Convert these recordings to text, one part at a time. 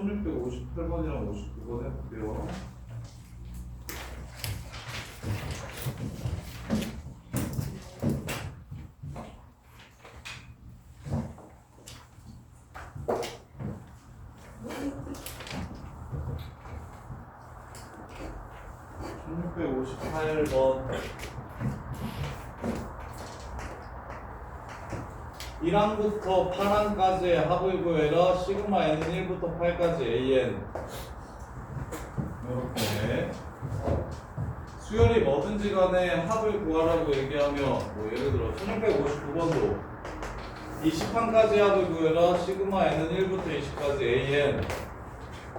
1658번이랑 59번 해볼게요. (1658번) 1항부터 8항까지의 합을 구해라. 시그마 n은 1부터 8까지 an. 이렇게 수열이 뭐든지 간에 합을 구하라고 얘기하면 뭐 예를 들어 1659번도 20항까지 합을 구해라. 시그마 n은 1부터 20까지 an.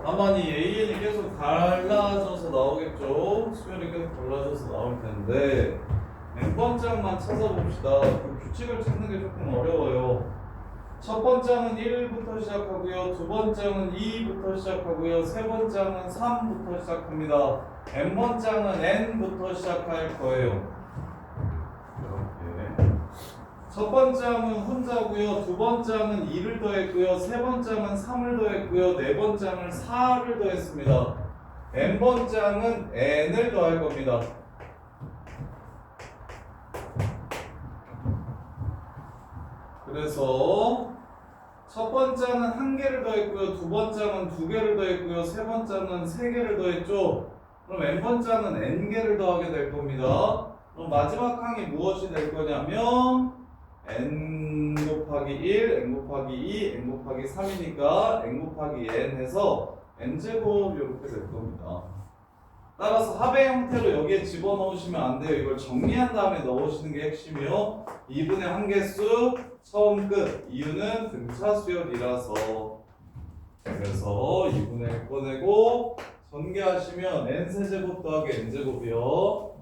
다만 이 an이 계속 갈라져서 나오겠죠. 수열이 계속 갈라져서 나올 텐데 n번장만 찾아봅시다. 그 규칙을 찾는 게 조금 어려워요. 첫 번장은 1부터 시작하고요. 두 번장은 2부터 시작하고요. 세 번장은 3부터 시작합니다. n번장은 n부터 시작할 거예요. 이렇게. 첫 번장은 혼자고요. 두 번장은 2를 더했고요. 세 번장은 3을 더했고요. 네 번장을 4를 더했습니다. n번장은 n을 더할 겁니다. 그래서 첫 번째는 한 개를 더했고요. 두 번째는 두 개를 더했고요. 세 번째는 세 개를 더했죠. 그럼 n번째는 n개를 더하게 될 겁니다. 그럼 마지막 항이 무엇이 될 거냐면 n 곱하기 1, n 곱하기 2, n 곱하기 3이니까 n 곱하기 n 해서 n제곱 이렇게 될 겁니다. 따라서 합의 형태로 여기에 집어넣으시면 안 돼요. 이걸 정리한 다음에 넣으시는 게 핵심이요. 2분의 한개수 처음 끝. 이유는 등차 수열이라서. 그래서 2분의 1 꺼내고 전개하시면 n세제곱 더하기 n제곱이요.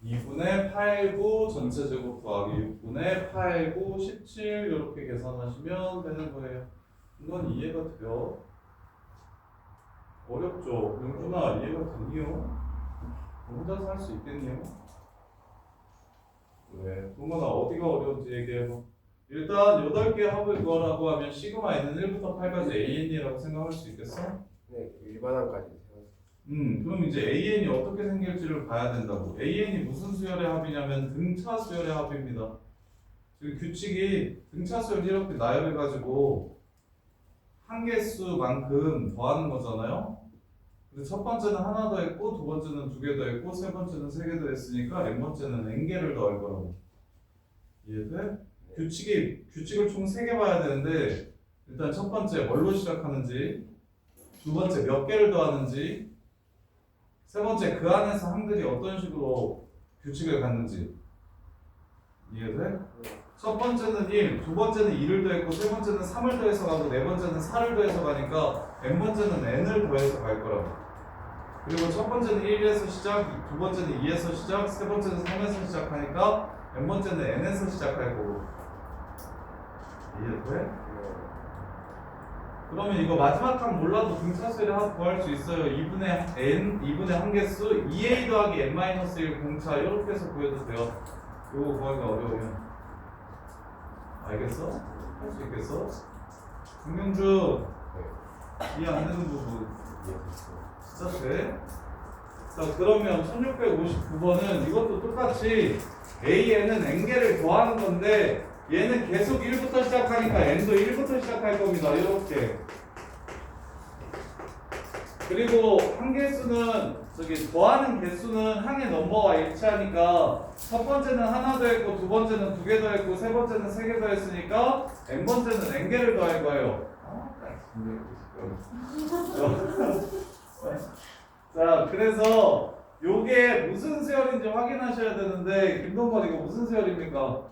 2분의 8, 9 전체제곱 더하기 6분의 8, 9, 17 이렇게 계산하시면 되는 거예요. 이건 이해가 돼요? 어렵죠? 영준아 이해가 되니요? 혼자서 할 수 있겠니요? 왜? 동건아 어디가 어려운지 얘기해봐. 일단 8개 합을 구하라고 하면 시그마 n은 1부터 8까지 an이라고 생각할 수 있겠어? 네, 일반항까지 세웠어요. 그럼 이제 an이 어떻게 생길지를 봐야 된다고. an이 무슨 수열의 합이냐면 등차 수열의 합입니다. 지금 규칙이 등차 수열 이렇게 나열해가지고 한 개수만큼 더하는 거잖아요. 근데 첫 번째는 하나 더 했고, 두 번째는 두 개 더 했고, 세 번째는 세 개 더 했으니까 n 번째는 n개를 더할 거라고. 이해돼? 규칙을 총 3개 봐야 되는데 일단 첫 번째 뭘로 시작하는지, 두 번째 몇 개를 더하는지, 세 번째 그 안에서 항들이 어떤 식으로 규칙을 갖는지. 이해돼? 첫 번째는 1, 두 번째는 2를 더했고, 세 번째는 3을 더해서 가고, 네 번째는 4를 더해서 가니까 n번째는 n을 더해서 갈 거라고. 그리고 첫 번째는 1에서 시작, 두 번째는 2에서 시작, 세 번째는 3에서 시작하니까 n번째는 n에서 시작할 거고. 이해돼? 그러면 이거 마지막 항 몰라도 등차수열의 합 구할 수 있어요. 2분의 n, 2분의 한개수 2a 더하기 n-1 공차 이렇게 해서 구해도 돼요. 이거 구하기가 어려우면. 알겠어? 할 수 있겠어? 김명준 이해 안 되는 부분 진짜 돼? 자 그러면 1659번은 이것도 똑같이 AN은 n개를 더하는 건데 얘는 계속 1부터 시작하니까 n도 1부터 시작할 겁니다. 이렇게. 그리고 한 개수는 더하는 개수는 항의 넘버와 일치하니까 첫 번째는 하나 더 했고, 두 번째는 두 개 더 했고, 세 번째는 세 개 더 했으니까 n번째는 n개를 더할 거예요. 자, 그래서 요게 무슨 수열인지 확인하셔야 되는데, 김동건 이거 무슨 수열입니까?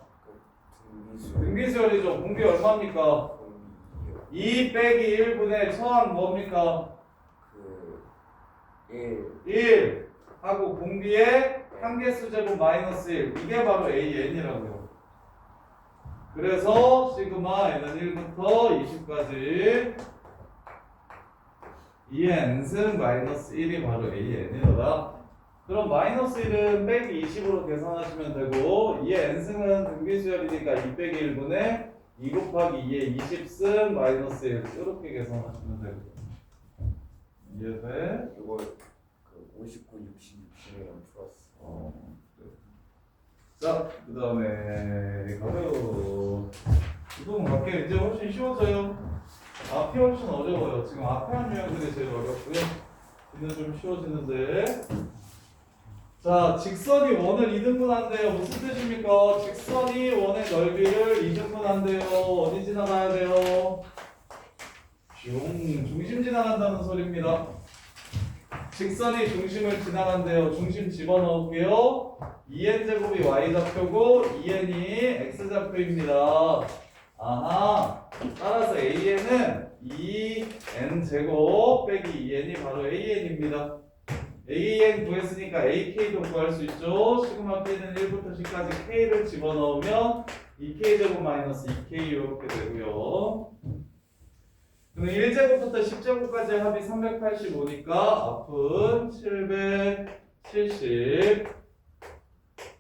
등비수열이죠. 공비 얼마입니까? 2 빼기 1분의 처항 뭡니까? 1 하고 공비의 한개수 제곱 마이너스 1 이게 바로 AN이라고요. 그래서 시그마 n은 1부터 20까지 2의 n승 마이너스 1이 바로 AN이다. 그럼 마이너스 1은 빼기 20으로 계산하시면 되고 2의 n승은 등비수열이니까 2 빼기 1분의 2 곱하기 2에 20승 마이너스 1 이렇게 계산하시면 되거든요. 이해돼? 이거 그 59, 60, 60이랑 플러스. 그래. 자, 그 다음에 가요. 이동은 갈게요. 이제 훨씬 쉬워져요. 앞이 훨씬 어려워요. 지금 앞에 한 유형들이 제일 어렵고요. 뒤는 좀 쉬워지는데. 자, 직선이 원을 2등분한대요. 무슨 뜻입니까? 직선이 원의 넓이를 2등분한대요. 어디 지나가야 돼요? 중심 지나간다는 소리입니다. 직선이 중심을 지나간대요. 중심 집어넣을게요. 2n제곱이 y좌표고 2n이 x좌표입니다. 아하. 따라서 an은 2n제곱 빼기 2n이 바로 an입니다. an 구했으니까 ak도 구할 수 있죠. 시그마 k는 1부터 10까지 k를 집어넣으면 2k제곱 마이너스 2k 이렇게 되고요. 그럼 1제곱부터 10제곱까지 합이 385니까 앞은 770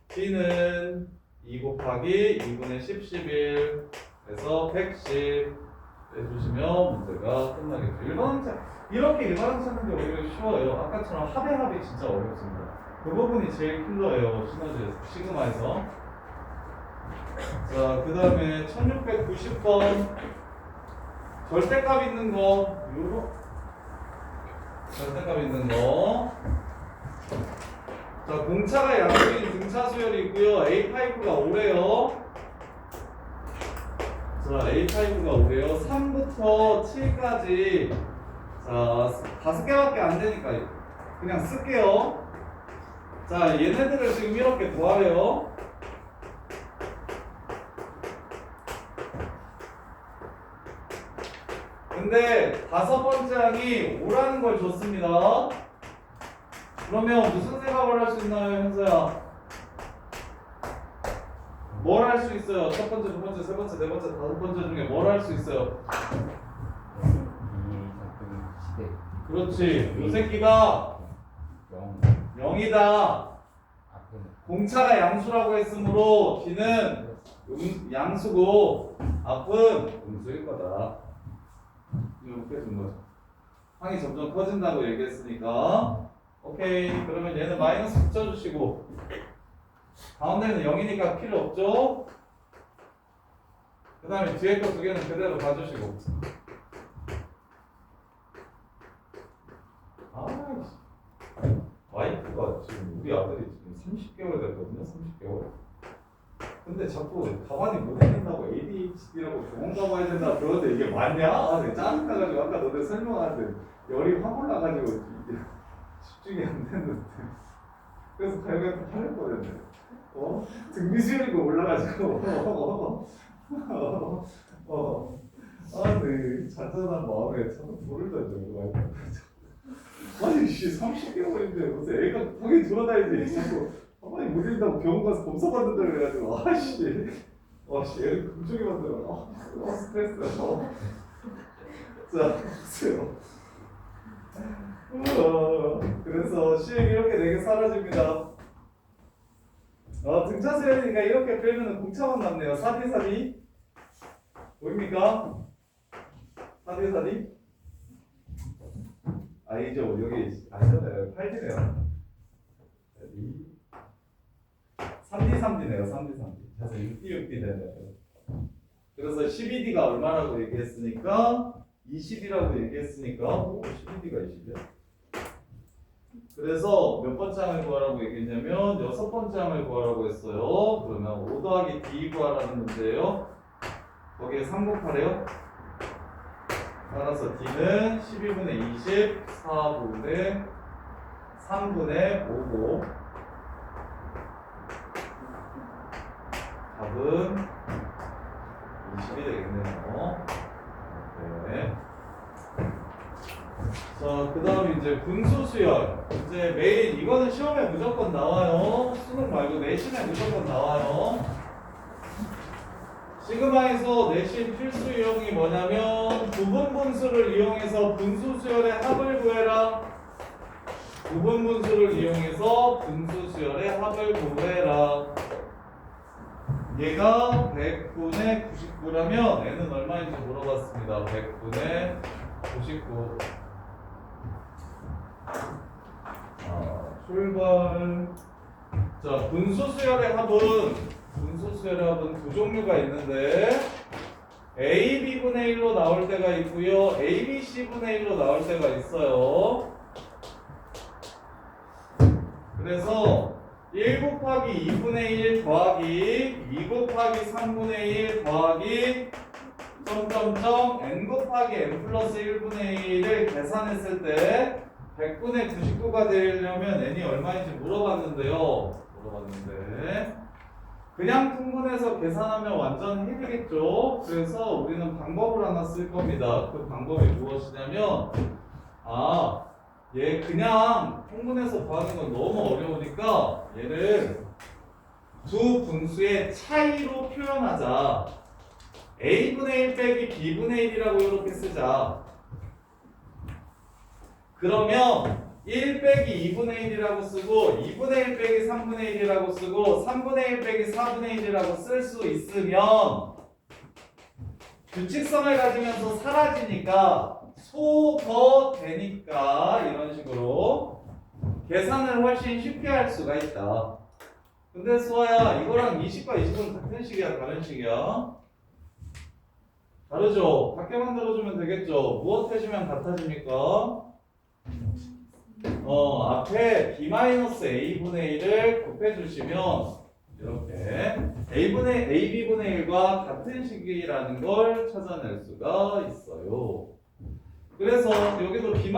B는 2 곱하기 2분의 10, 11 해서 110 해주시면 문제가 끝나겠죠. 이렇게 일반항 찾는 게 오히려 쉬워요. 아까처럼 합의 진짜 어렵습니다. 그 부분이 제일 킬러예요. 시너지에서, 시그마에서. 자, 그 다음에 1690번 절대값 있는 거, 요거 절대값 있는 거. 자, 공차가 양수인 등차 수열이 있고요. A5가 5래요. 자, A5가 5래요. 3부터 7까지. 자, 5개밖에 안 되니까 그냥 쓸게요. 자, 얘네들을 지금 이렇게 더하래요. 근데 5번째 항이 5라는 걸 줬습니다. 그러면 무슨 생각을 할 수 있나요, 현서야? 뭘 할 수 있어요? 첫 번째, 두 번째, 세 번째, 네 번째, 5번째 중에 뭘 할 수 있어요? 그렇지. 이 새끼가 0이다. 공차가 양수라고 했으므로 D는 양수고 앞은 음수일 거다. 이렇게 준 거죠. 항이 점점 커진다고 얘기했으니까. 오케이. 그러면 얘는 마이너스 붙여주시고 가운데는 0이니까 필요 없죠? 그 다음에 뒤에 거 2개는 그대로 봐주시고. 아이씨. 와이프가 지금 우리 아들이 지금 30개월 됐거든요. 30개월. 근데 자꾸 가만히 못 있는다고 ADHD라고 병원 가봐야 된다 그러는데 이게 맞냐? 아, 내가 짜증나가지고 아까 너네 설명하는데 열이 확 올라가지고 집중이 안 됐는데 그래서 가요한테 팔릴 뻔했네. 등비수열이가 올라가지고 아, 네 잔잔한 마음에 참 돌을 던져. 아니 씨 30개월인데 무슨 애가 거기 들어다니지 자꾸 가만히 못 있다고 병원 가서 검사 받는다 그래가지고 아씨 애를 금쪽이 만들어. 스트레스. 자 보세요. 그래서 시액이 이렇게 4개 사라집니다. 등차 수열이니까 이렇게 빼면 공차만 남네요. 4D 보입니까? 4D 아니죠. 여기 아니잖아요. 8D네요. 3D네요. 3D. 그래서 6D 되네요. 그래서 12D가 얼마라고 얘기했으니까 20이라고 얘기했으니까 12D가 20이야. 그래서 몇 번째 항을 구하라고 얘기했냐면 6번째 항을 구하라고 했어요. 그러면 5 더하기 D 구하라는 문제예요. 거기에 3 곱하래요. 따라서 D는 12분의 20, 4분의 3분의 5고 답은 20이 되겠네요. 네. 자, 그 다음 이제 분수수열. 이제 매일 이거는 시험에 무조건 나와요. 수능 말고 내신에 무조건 나와요. 시그마에서 내신 필수 유형이 뭐냐면 부분분수를 이용해서 분수수열의 합을 구해라. 부분분수를 이용해서 분수수열의 합을 구해라. 얘가 100분의 99라면 n은 얼마인지 물어봤습니다. 100분의 99. 출발. 자, 분수수열의 합은 두 종류가 있는데 AB분의 1로 나올 때가 있고요. ABC분의 1로 나올 때가 있어요. 그래서 1 곱하기 2분의 1 더하기 2 곱하기 3분의 1 더하기 점점점 n 곱하기 n 플러스 1분의 1을 계산했을 때 100분의 99가 되려면 n이 얼마인지 물어봤는데요. 그냥 통분해서 계산하면 완전 헬이겠죠. 그래서 우리는 방법을 하나 쓸 겁니다. 그 방법이 무엇이냐면 얘 그냥 통분해서 구하는 건 너무 어려우니까 얘를 두 분수의 차이로 표현하자. A분의 1 빼기 B분의 1이라고 이렇게 쓰자. 그러면 1 빼기 2분의 1이라고 쓰고 2분의 1 빼기 3분의 1이라고 쓰고 3분의 1 빼기 4분의 1이라고 쓸 수 있으면 규칙성을 가지면서 사라지니까 소거되니까 이런 식으로 계산을 훨씬 쉽게 할 수가 있다. 근데 수아야 이거랑 20과 20은 같은 식이야 다른 식이야? 다르죠? 같게 만들어주면 되겠죠? 무엇 해주면 같아집니까? 앞에 b-a분의 1을 곱해주시면 이렇게 ab분의 1과 같은 식이라는 걸 찾아낼 수가 있어요. 그래서 여기도 b-a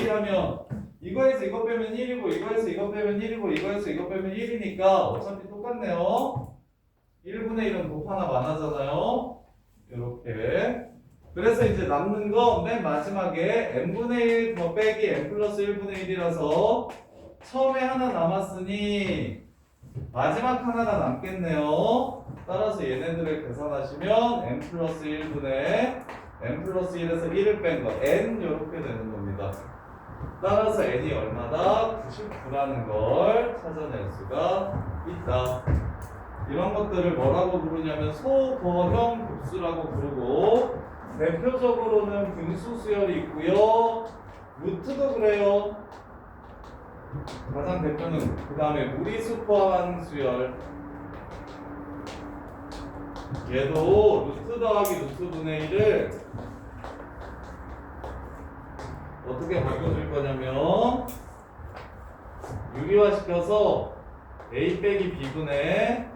하면 이거에서 이거 빼면 1이고 이거에서 이거 빼면 1이고 이거에서 이거 빼면 1이니까 어차피 똑같네요. 1분의 1은 곱 하나 많아잖아요. 이렇게. 그래서 이제 남는 거 맨 마지막에 n분의 1 더 빼기 n 플러스 1분의 1이라서 처음에 하나 남았으니 마지막 하나가 남겠네요. 따라서 얘네들을 계산하시면 n 플러스 1분의 n 플러스 1에서 1을 뺀 거 n 이렇게 되는 겁니다. 따라서 n이 얼마다? 99라는 걸 찾아낼 수가 있다. 이런 것들을 뭐라고 부르냐면 소거형 급수라고 부르고 대표적으로는 분수 수열이 있고요. 루트도 그래요. 가장 대표는 그 다음에 무리수 포함한 수열. 얘도 루트 더하기 루트 분의 1을 어떻게 바꿔줄 거냐면 유리화시켜서 a 빼기 b분의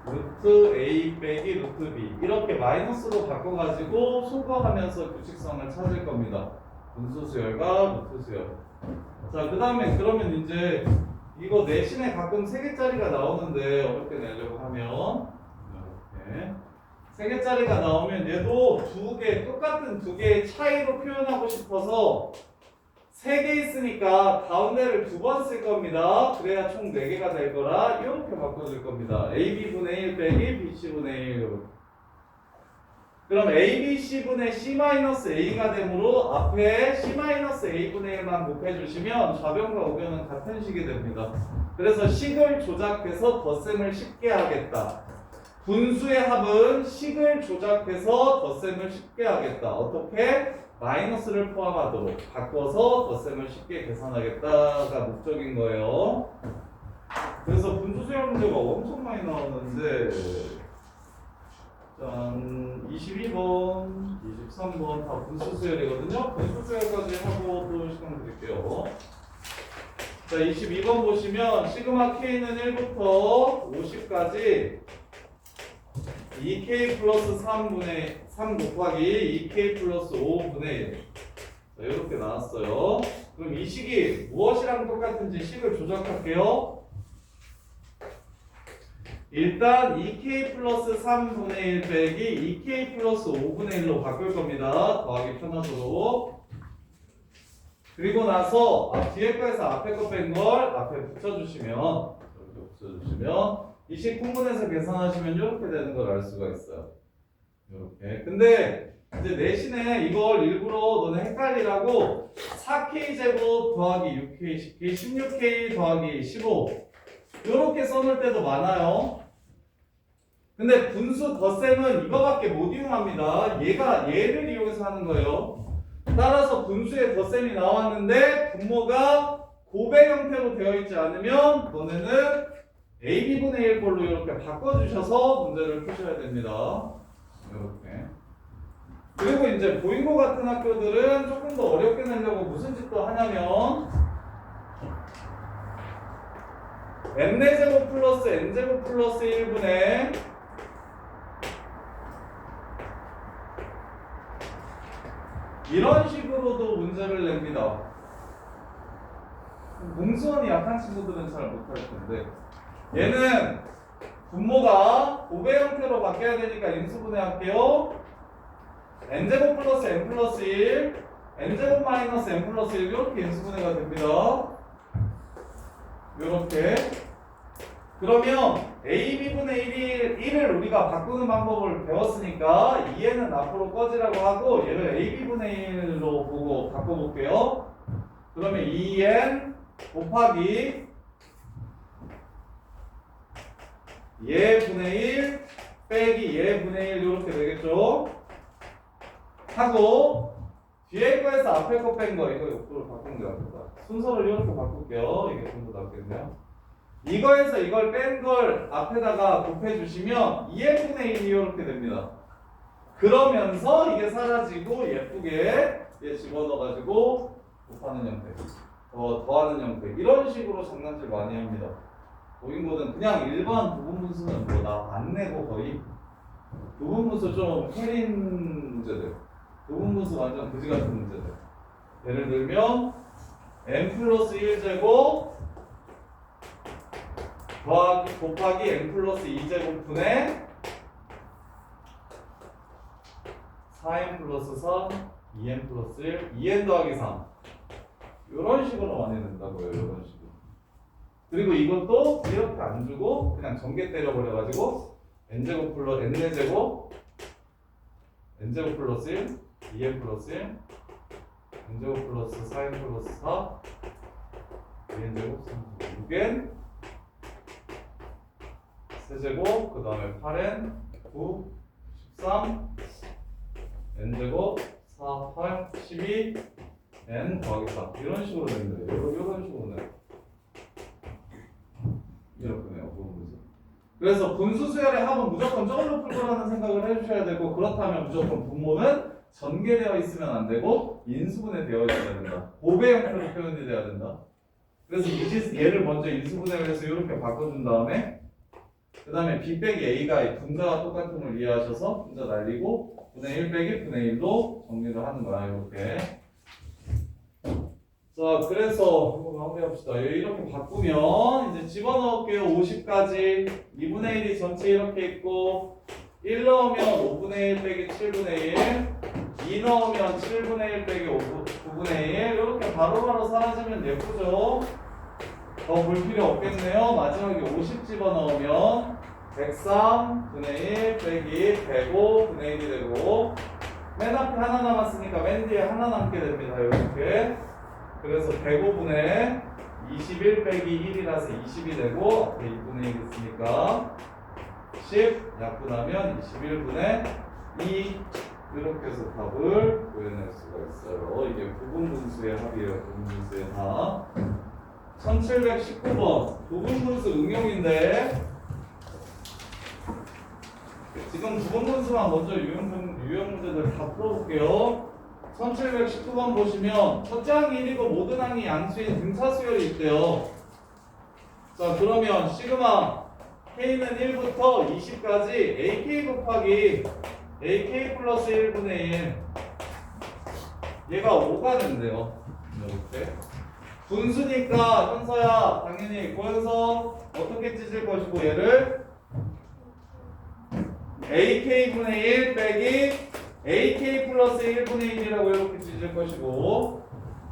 루트 a 빼기 루트 b 이렇게 마이너스로 바꿔가지고 소거하면서 규칙성을 찾을 겁니다. 분수수열과 루트수열. 자, 그 다음에 그러면 이제 이거 내신에 가끔 3개짜리가 나오는데 어렵게 내려고 하면 이렇게 3개짜리가 나오면 얘도 똑같은 두 개의 차이로 표현하고 싶어서 3개 있으니까 가운데를 2번 쓸 겁니다. 그래야 총 4개가 될 거라 이렇게 바꿔줄 겁니다. AB분의 1 빼기 BC분의 1. 그럼 ABC분의 C-A가 되므로 앞에 C-A분의 1만 곱해주시면 좌변과 우변은 같은 식이 됩니다. 그래서 식을 조작해서 덧셈을 쉽게 하겠다. 분수의 합은 식을 조작해서 덧셈을 쉽게 하겠다. 어떻게? 마이너스를 포함하도록 바꿔서 덧셈을 쉽게 계산하겠다가 목적인 거예요. 그래서 분수수열 문제가 엄청 많이 나오는데 짠 22번, 23번 다 분수수열이거든요. 분수수열까지 하고 또 시간 드릴게요. 자 22번 보시면 시그마 K는 1부터 50까지 2K 플러스 3 곱하기 2K 플러스 5분의 1. 자, 이렇게 나왔어요. 그럼 이 식이 무엇이랑 똑같은지 식을 조작할게요. 일단 2K 플러스 3분의 1 빼기 2K 플러스 5분의 1로 바꿀 겁니다. 더하기 편하도록. 그리고 나서 뒤에 거에서 앞에 거 뺀 걸 앞에 붙여주시면 이렇게 붙여주시면 이 식 통분해서 계산하시면 이렇게 되는 걸 알 수가 있어요. 이렇게. 근데 이제 내신에 이걸 일부러 너네 헷갈리라고 4K 제곱 더하기 6K 10K 16K 더하기 15 이렇게 써놓을 때도 많아요. 근데 분수 덧셈은 이거밖에 못 이용합니다. 얘를 이용해서 하는 거예요. 따라서 분수의 덧셈이 나왔는데 분모가 곱의 형태로 되어 있지 않으면 너네는 AB분의 1 꼴로 이렇게 바꿔주셔서 문제를 푸셔야 됩니다. 이렇게. 그리고 이제 보인고 같은 학교들은 조금 더 어렵게 내려고 무슨 짓도 하냐면 n제곱 플러스 n제곱 플러스 1분의 이런 식으로도 문제를 냅니다. 공수원이 약한 친구들은 잘 못할 텐데 얘는 분모가 곱의 형태로 바뀌어야 되니까 인수분해 할게요. n제곱 플러스 n 플러스 1 n제곱 마이너스 n 플러스 1 이렇게 인수분해가 됩니다. 이렇게 그러면 AB분의 1을 우리가 바꾸는 방법을 배웠으니까 2n은 앞으로 꺼지라고 하고 얘를 AB분의 1로 보고 바꿔볼게요. 그러면 2n 곱하기 얘분의 1 빼기 얘분의 1 이렇게 되겠죠. 하고 뒤에 거에서 앞에 거 뺀 거 이거 욕도를 바꾸는 게 낫겠다. 순서를 이렇게 바꿀게요. 이게 좀 더 낫겠네요. 이거에서 이걸 뺀 걸 앞에다가 곱해주시면 2n분의 1이 이렇게 됩니다. 그러면서 이게 사라지고 예쁘게 얘 집어넣어가지고 곱하는 형태, 더하는 형태 이런 식으로 장난질 많이 합니다. 보인고는 그냥 일반 부분분수는 뭐 나 안 내고 거의 부분분수 좀 흐린 문제들, 부분분수 완전 그지 같은 문제들. 예를 들면 n 플러스 1제곱 곱하기 n 플러스 2제곱분의 4n 플러스 3, 2n 플러스 1, 2n 더하기 3 이런 식으로 많이 낸다고요. 이런 식으로. 그리고 이것도 이렇게 안 주고 그냥 전개 때려버려가지고 n제곱 플러스 n제곱 n제곱 플러스 1, 2n 플러스 1 n제곱 플러스 4n 플러스 4 2n제곱 3, 6n 세제곱 그 다음에 8n 9 13 n제곱 4 8 12 n 더하기 4 이런 식으로 되는 거예요. 이런 식으로 내요. 이렇게 내요. 분수. 그래서 분수 수열의 합은 무조건 저울로 풀 거라는 생각을 해주셔야 되고 그렇다면 무조건 분모는 전개되어 있으면 안 되고 인수분해 되어 있어야 된다. 곱의 형태로 표현이 돼야 된다. 그래서 얘를 먼저 인수분해를 해서 이렇게 바꿔준 다음에 그 다음에 b 빼기 a가 분자와 똑같음을 이해하셔서 분자 날리고 분의 1 빼기 분의 1로 정리를 하는 거야. 이렇게. 자, 그래서 이거 마무리합시다. 이렇게 바꾸면 이제 집어넣을게요. 50까지 2분의 1이 전체 이렇게 있고 1 넣으면 5분의 1 빼기 7분의 1 2 넣으면 7분의 1 빼기 9분의 1 이렇게 바로바로 사라지면 예쁘죠? 더 볼 필요 없겠네요. 마지막에 50 집어넣으면 103분의 1 빼기 105분의 1이 되고 맨 앞에 하나 남았으니까 맨 뒤에 하나 남게 됩니다. 이렇게. 그래서 105분의 21 빼기 1이라서 20이 되고 앞에 2분의 1 있으니까 10 약분하면 21분의 2 이렇게 해서 답을 구해낼 수가 있어요. 이게 부분분수의 합이에요. 부분분수의 합. 1719번 부분분수 응용인데 지금 부분분수만 먼저 유형 문제들 다 풀어볼게요. 1719번 보시면 첫째 항이 1이고 모든 항이 양수인 등차 수열이 있대요. 자, 그러면 시그마 K는 1부터 20까지 AK 곱하기 AK 플러스 1분의 1 얘가 5가 된대요. 이렇게 분수니까 현서야 당연히 고현서 어떻게 찢을 것이고 얘를 AK분의 1 빼기 AK 플러스 1분의 1이라고 이렇게 찢을 것이고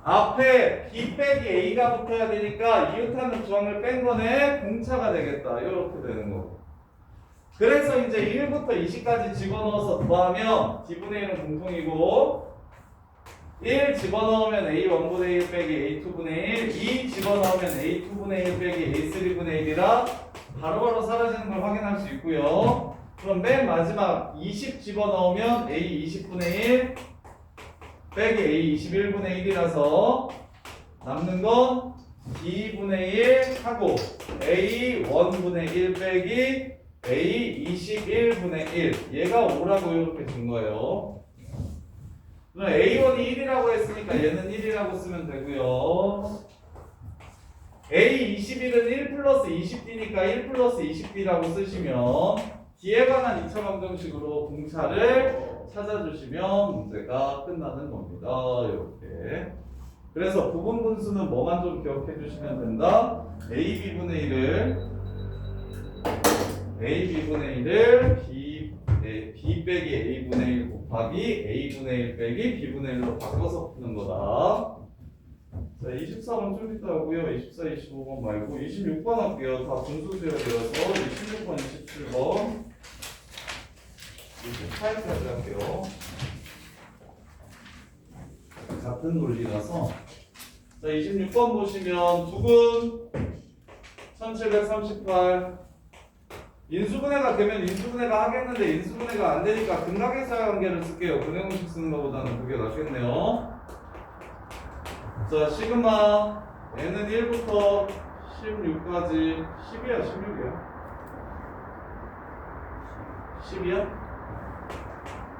앞에 B 빼기 A가 붙어야 되니까 이웃하는 주항을 뺀 거네 공차가 되겠다. 이렇게 되는 거고 그래서 이제 1부터 20까지 집어넣어서 더하면 D분의 1은 공통이고 1 집어넣으면 A1분의 1 빼기 A2분의 1 2 집어넣으면 A2분의 1 빼기 A3분의 1이라 바로바로 사라지는 걸 확인할 수 있고요. 그럼 맨 마지막 20 집어넣으면 A 20분의 1 빼기 A 21분의 1이라서 남는 건 2분의 1 하고 A 1분의 1 빼기 A 21분의 1 얘가 5라고 이렇게 준 거예요. 그럼 A1이 1이라고 했으니까 얘는 1이라고 쓰면 되고요. A21은 1 플러스 20D니까 1 플러스 20D라고 쓰시면 D에 관한 2차 방정식으로 공차를 찾아주시면 문제가 끝나는 겁니다. 이렇게. 그래서 부분 분수는 뭐만 좀 기억해 주시면 된다. AB분의 1을 B 빼기 A분의 1 곱하기 A분의 1 빼기 B분의 1로 바꿔서 푸는 거다. 자, 23번 좀 이따 하고요. 24, 25번 말고 26번 할게요. 다 분수수열이어서 26번, 27번 28까지 할게요. 같은 논리라서 자, 26번 보시면 두근 1738 인수분해가 되면 인수분해가 하겠는데 인수분해가 안 되니까 근각의사의 관계를 쓸게요. 근해공식 쓰는 것보다는 그게 낫겠네요. 자, 시그마 n은 1부터 16까지 10이야 16이야 10이야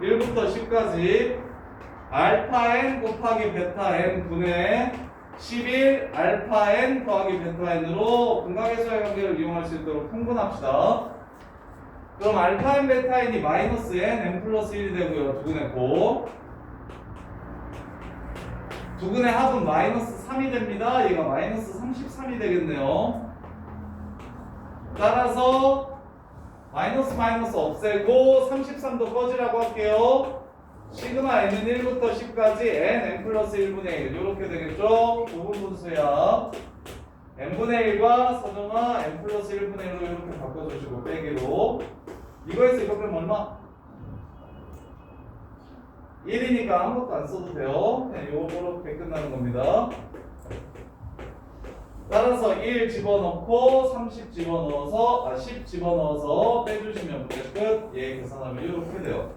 1부터 10까지 알파 n 곱하기 베타 n 분의 11 알파 n 더하기 베타 n으로 근각의수의 관계를 이용할 수 있도록 통분합시다. 그럼 알파 n 베타 n이 마이너스 n 플러스 1이 되고요. 두근의 곱 두근의 합은 마이너스 3이 됩니다. 얘가 마이너스 33이 되겠네요. 따라서 마이너스 없애고 33도 꺼지라고 할게요. 시그마 n은 1부터 10까지 n 플러스 1분의 1 이렇게 되겠죠? 부분 분수야. n분의 1과 서정아 n 플러스 1분의 1로 이렇게 바꿔주시고 빼기로 이거에서 이거 빼면 얼마? 1이니까 아무것도 안 써도 돼요. 그냥 요렇게 끝나는 겁니다. 따라서 1 집어넣고 30 집어넣어서 10 집어넣어서 빼주시면 문제 끝. 얘 계산하면 이렇게 돼요.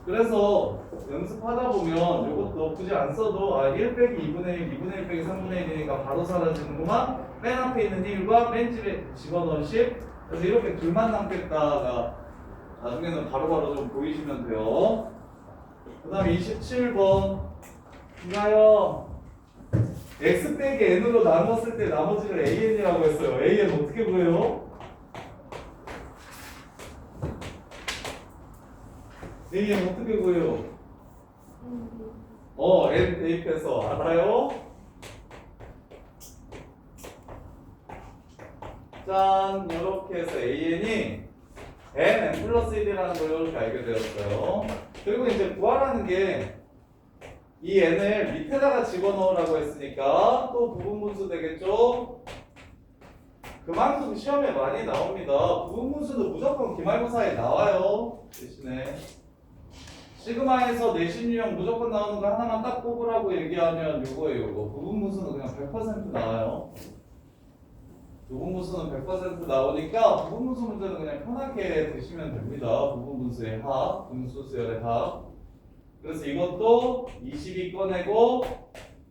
그래서 연습하다 보면 이것도 굳이 안 써도 1 빼기 2분의 1, 2분의 1 빼기 3분의 1이니까 바로 사라지는구만. 맨 앞에 있는 1과 맨 집에 집어넣은 10. 그래서 이렇게 둘만 남겠다가 나중에는 바로바로 좀 보이시면 돼요. 그 다음에 27번 이가요 x 빼기 n으로 나눴을 때 나머지를 an이라고 했어요. an 어떻게 구해요? an 어떻게 구해요? n 대입해서 알아요? 짠 이렇게 해서 an이 n 플러스 1이라는 걸 이렇게 알게 되었어요. 그리고 이제 구하라는 게 이 n을 밑에다가 집어넣으라고 했으니까 또 부분분수 되겠죠? 그만큼 시험에 많이 나옵니다. 부분분수도 무조건 기말고사에 나와요. 대신에 시그마에서 내신 유형 무조건 나오는 거 하나만 딱 뽑으라고 얘기하면 요거예요. 요거 부분분수는 그냥 100% 나와요. 부분분수는 100% 나오니까 부분분수 문제는 그냥 편하게 드시면 됩니다. 부분분수의 합, 분수수열의 합. 그래서 이것도 22 꺼내고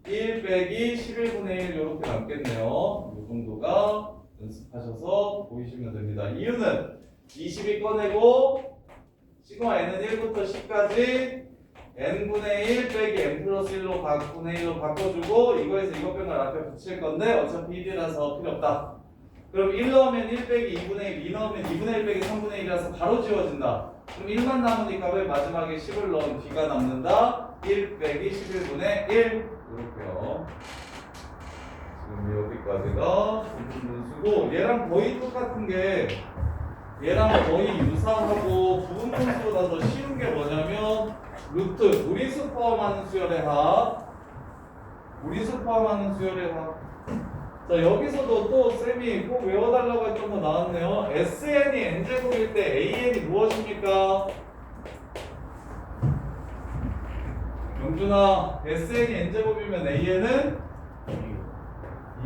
1 빼기 11분의 1 이렇게 남겠네요. 이 정도가 연습하셔서 보이시면 됩니다. 이유는 22 꺼내고 시그마 n은 1부터 10까지 n분의 1 빼기 n 플러스 1로 분의 1로 바꿔주고 이거에서 이거 뺀 걸 앞에 붙일 건데 어차피 1이라서 필요 없다. 그럼 1 넣으면 1 빼기 2분의 1, 2 넣으면 2분의 1 빼기 3분의 1이라서 바로 지워진다. 그럼 1만 남으니까 왜 마지막에 10을 넣은 B가 남는다? 1 빼기 11분의 1 이렇게요. 지금 여기까지가 부분분수고 얘랑 거의 똑같은 게 얘랑 거의 유사하고 부분분수보다 더 쉬운 게 뭐냐면 루트, 무리수 포함하는 수열의 합 무리수 포함하는 수열의 합. 자, 여기서도 또 쌤이 꼭 외워달라고 했던 거 나왔네요. SN이 n제곱일 때 AN이 무엇입니까? 영준아, SN이 n제곱이면 AN은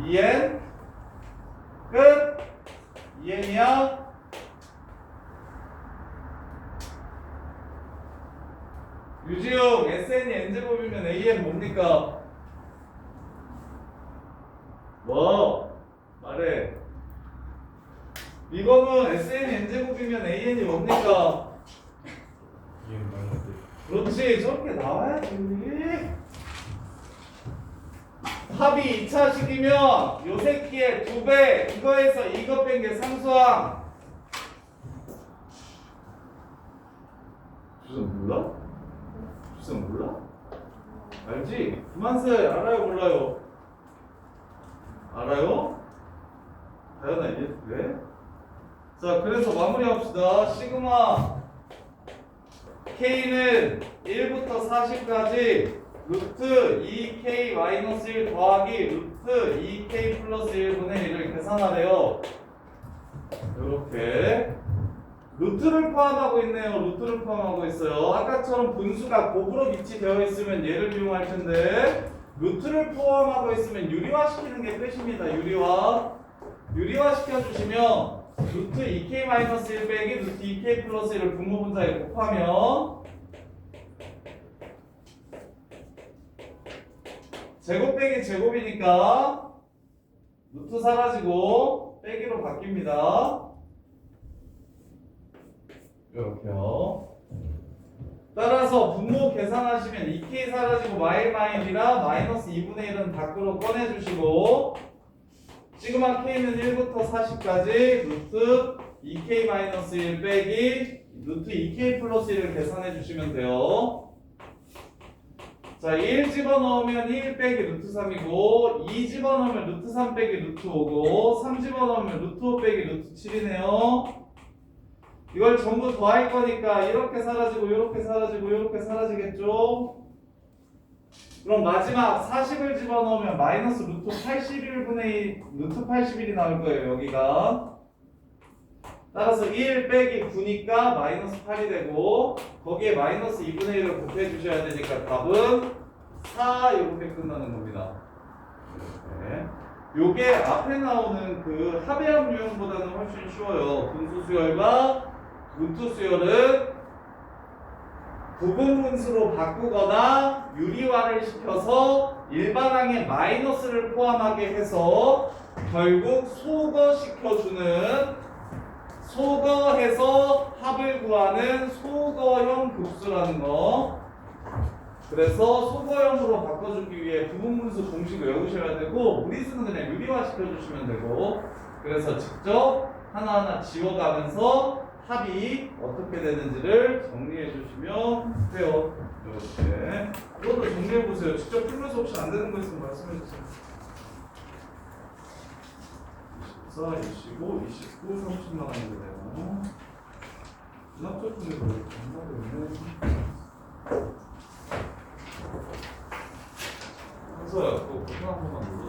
2n 끝. 2n이야. 유지용 SN이 n제곱이면 AN 뭡니까? 뭐? 말해. 이거는 SN이 n제곱이면 AN이 뭡니까? 그렇지, 저렇게 나와야지. 합이 2차식이면 요 새끼의 2배, 이거에서 이거 뺀 게 상수항. 주선 몰라? 주선 몰라? 알지? 그만 세. 알아요, 몰라요? 알아요? 다현아 이해돼? 자, 그래서 마무리합시다. 시그마 K는 1부터 40까지 루트 2K-1 더하기 루트 2K 플러스 1분의 1을 계산하래요. 이렇게 루트를 포함하고 있네요. 루트를 포함하고 있어요. 아까처럼 분수가 곱으로 위치되어 있으면 얘를 이용할 텐데 루트를 포함하고 있으면 유리화 시키는 게 끝입니다. 유리화 시켜주시면 루트 2K-1 빼기 루트 2K 플러스 1을 분모 분자에 곱하면 제곱 빼기 제곱이니까 루트 사라지고 빼기로 바뀝니다. 이렇게요. 따라서 분모 계산하시면 2K 사라지고 마일이라 마이너스 2분의 1은 밖으로 꺼내주시고 시그마 K는 1부터 40까지 루트 2K-1 빼기 루트 2K 플러스 1을 계산해 주시면 돼요. 자, 1 집어넣으면 1 빼기 루트 3이고 2 집어넣으면 루트 3 빼기 루트 5고 3 집어넣으면 루트 5 빼기 루트 7이네요. 이걸 전부 더할 거니까 이렇게 사라지고 이렇게 사라지고 이렇게 사라지겠죠? 그럼 마지막 40을 집어넣으면 마이너스 루트 81분의 2, 루트 81이 나올 거예요, 여기가. 따라서 1 빼기 9니까 마이너스 8이 되고 거기에 마이너스 2분의 1을 곱해 주셔야 되니까 답은 4 이렇게 끝나는 겁니다. 네. 요게 앞에 나오는 그 합의합 유형보다는 훨씬 쉬워요. 분수 수열과 루트 수열은 부분분수로 바꾸거나 유리화를 시켜서 일반항에 마이너스를 포함하게 해서 결국 소거시켜주는 소거해서 합을 구하는 소거형 급수라는 거. 그래서 소거형으로 바꿔주기 위해 부분분수 공식을 외우셔야 되고 무리수는 그냥 유리화 시켜주시면 되고 그래서 직접 하나하나 지워가면서 합이 어떻게 되는지를 정리해 주시면 돼요. 이렇게 이것도 정리해 보세요. 직접 풀면서 혹시 안 되는 거 있으면 말씀해 주세요. 24, 25, 29, 30 나가는 거네요. 중학교 중에서 정말 한서야, 그거 고등 한 번만 눌러.